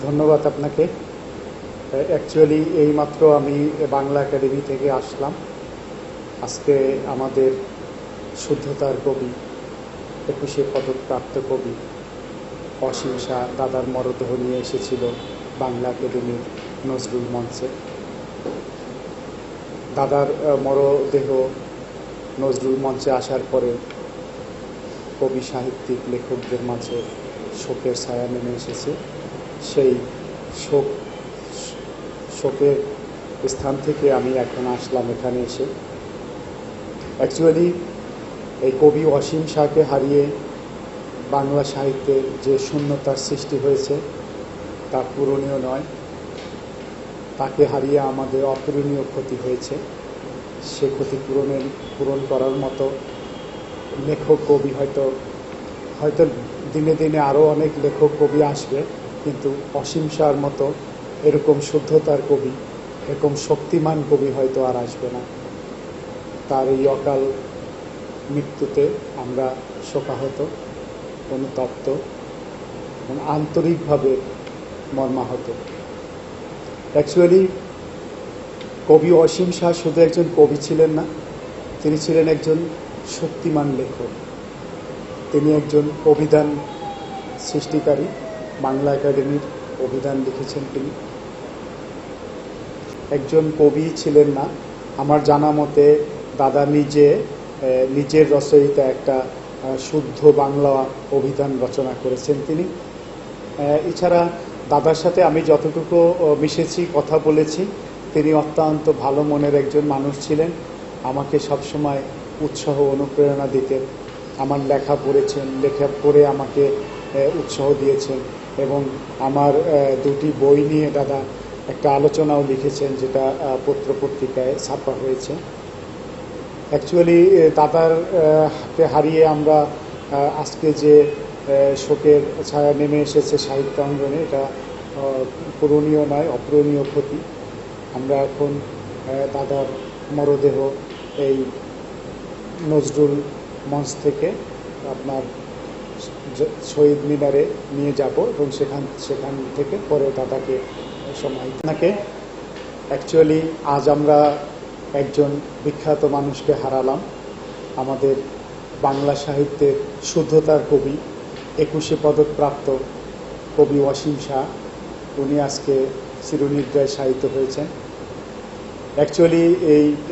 ধন্যবাদ আপনাকে। অ্যাকচুয়ালি এইমাত্র আমি বাংলা একাডেমি থেকে আসলাম। আজকে আমাদের শুদ্ধতার কবি, 21শে পদকপ্রাপ্ত কবি অসীম শাহ দাদার মরদেহ নিয়ে এসেছিল বাংলা একাডেমির নজরুল মঞ্চে। দাদার মরদেহ নজরুল মঞ্চে আসার পরে কবি, সাহিত্যিক, লেখকদের মাঝে শোকের ছায়া নেমে এসেছে। সেই শোকের স্থান থেকে আমি এখন আসলাম এখানে এসে। অ্যাকচুয়ালি এই কবি অসীম শাহকে হারিয়ে বাংলা সাহিত্যের যে শূন্যতার সৃষ্টি হয়েছে তা পূরণীয় নয়। তাকে হারিয়ে আমাদের অপূরণীয় ক্ষতি হয়েছে। সে ক্ষতি পূরণ করার মতো লেখক, কবি হয়তো দিনে দিনে আরও অনেক লেখক, কবি আসবে, কিন্তু অসীম শাহর মতো এরকম শুদ্ধতার কবি, এরকম শক্তিমান কবি হয়তো আর আসবে না। তার এই অকাল মৃত্যুতে আমরা শোকাহত, অনুতপ্ত এবং আন্তরিকভাবে মর্মাহত। অ্যাকচুয়ালি কবি অসীম শাহ শুধু একজন কবি ছিলেন না, তিনি ছিলেন একজন শক্তিমান লেখক। তিনি একজন অভিধান সৃষ্টিকারী, বাংলা একাডেমির অভিধান লিখেছেন তিনি। একজন কবি ছিলেন না, আমার জানা মতে দাদা নিজের রচয়িতা একটা শুদ্ধ বাংলা অভিধান রচনা করেছেন তিনি। এছাড়া দাদার সাথে আমি যতটুকু মিশেছি, কথা বলেছি, তিনি অত্যন্ত ভালো মনের একজন মানুষ ছিলেন। আমাকে সবসময় উৎসাহ, অনুপ্রেরণা দিতেন। আমার লেখা পড়েছেন, লেখা পড়ে আমাকে উৎসাহ দিয়েছেন এবং আমার দুটি বই নিয়ে দাদা একটা আলোচনাও লিখেছেন, যেটা পত্রপত্রিকায় ছাপা হয়েছে। অ্যাকচুয়ালি দাদারকে হারিয়ে আমরা আজকে যে শোকের ছায়া নেমে এসেছে সাহিত্য অঙ্গনে, এটা পূরণীয় নয়, অপূরণীয় ক্ষতি। আমরা এখন দাদার মরদেহ এই নজরুল মঞ্চ থেকে আপনার শহীদ মিনারে নিয়ে যাব এবং সেখান থেকে পরে দাদাকে সময় আপনাকে। অ্যাকচুয়ালি আজ আমরা একজন বিখ্যাত মানুষকে হারালাম। আমাদের বাংলা সাহিত্যের শুদ্ধতার কবি, 21শে পদকপ্রাপ্ত কবি অসীম শাহ, উনি আজকে চিরনিদ্রায় শায়িত হয়েছেন। অ্যাকচুয়ালি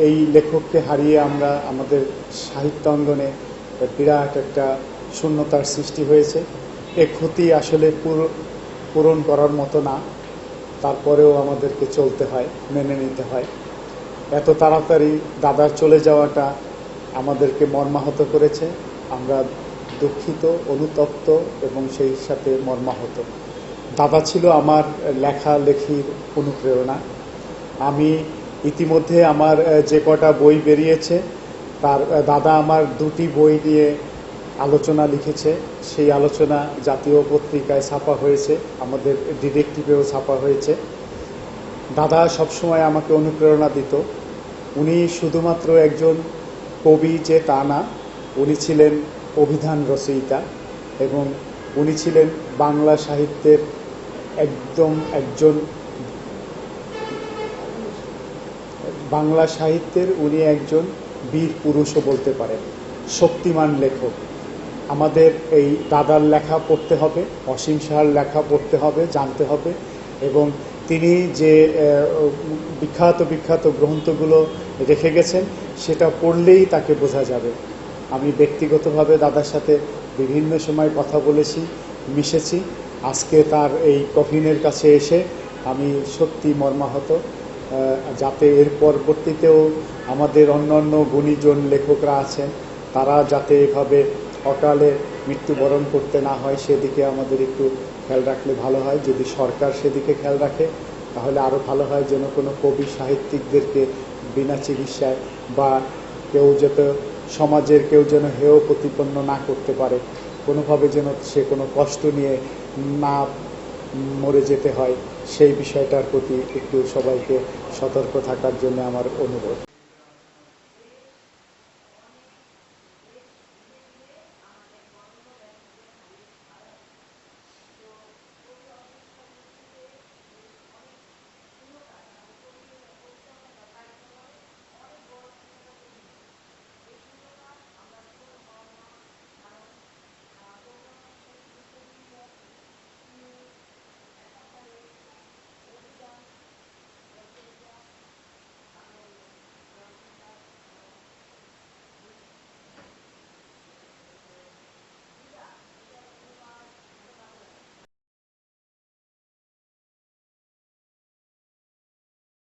এই লেখককে হারিয়ে আমরা আমাদের সাহিত্য অঙ্গনে বিরাট একটা শূন্যতার সৃষ্টি হয়েছে। এ ক্ষতি আসলে পূরণ করার মতো না, তারপরেও আমাদেরকে চলতে হয়, মেনে নিতে হয়। এত তাড়াতাড়ি দাদার চলে যাওয়াটা আমাদেরকে মর্মাহত করেছে। আমরা দুঃখিত, অনুতপ্ত এবং সেই সাথে মর্মাহত। দাদা ছিল আমার লেখালেখির অনুপ্রেরণা। আমি ইতিমধ্যে আমার যে কটা বই বেরিয়েছে, তার দাদা আমার দুটি বই নিয়ে আলোচনা লিখেছে। সেই আলোচনা জাতীয় পত্রিকায় ছাপা হয়েছে, আমাদের ডিটেকটিভেও ছাপা হয়েছে। দাদা সবসময় আমাকে অনুপ্রেরণা দিত। উনি শুধুমাত্র একজন কবি যে তা না, উনি ছিলেন অভিধান রচয়িতা এবং উনি ছিলেন বাংলা সাহিত্যের উনি একজন বীর পুরুষও বলতে পারেন, শক্তিমান লেখক। আমাদের এই দাদার লেখা পড়তে হবে, অসীম শাহর লেখা পড়তে হবে, জানতে হবে এবং তিনি যে বিখ্যাত গ্রন্থগুলো রেখে গেছেন সেটা পড়লেই তাকে বোঝা যাবে। আমি ব্যক্তিগতভাবে দাদার সাথে বিভিন্ন সময় কথা বলেছি, মিশেছি। আজকে তার এই কফিনের কাছে এসে আমি সত্যি মর্মাহত। যাতে এর পরবর্তীতেও আমাদের অন্যান্য গুণীজন লেখকরা আছেন, তারা যাতে এভাবে অকালে মৃত্যুবরণ করতে না হয়, সেদিকে আমাদের একটু খেয়াল রাখলে ভালো হয়। যদি সরকার সেদিকে খেয়াল রাখে তাহলে আরও ভালো হয়, যেন কোনো কবি, সাহিত্যিকদেরকে বিনা চিকিৎসায় বা সমাজের কেউ যেন হেয় প্রতিপন্ন না করতে পারে, কোনোভাবে যেন সে কোনো কষ্ট নিয়ে না মরে যেতে হয়, সেই বিষয়টার প্রতি একটু সবাইকে সতর্ক থাকার জন্য আমার অনুরোধ।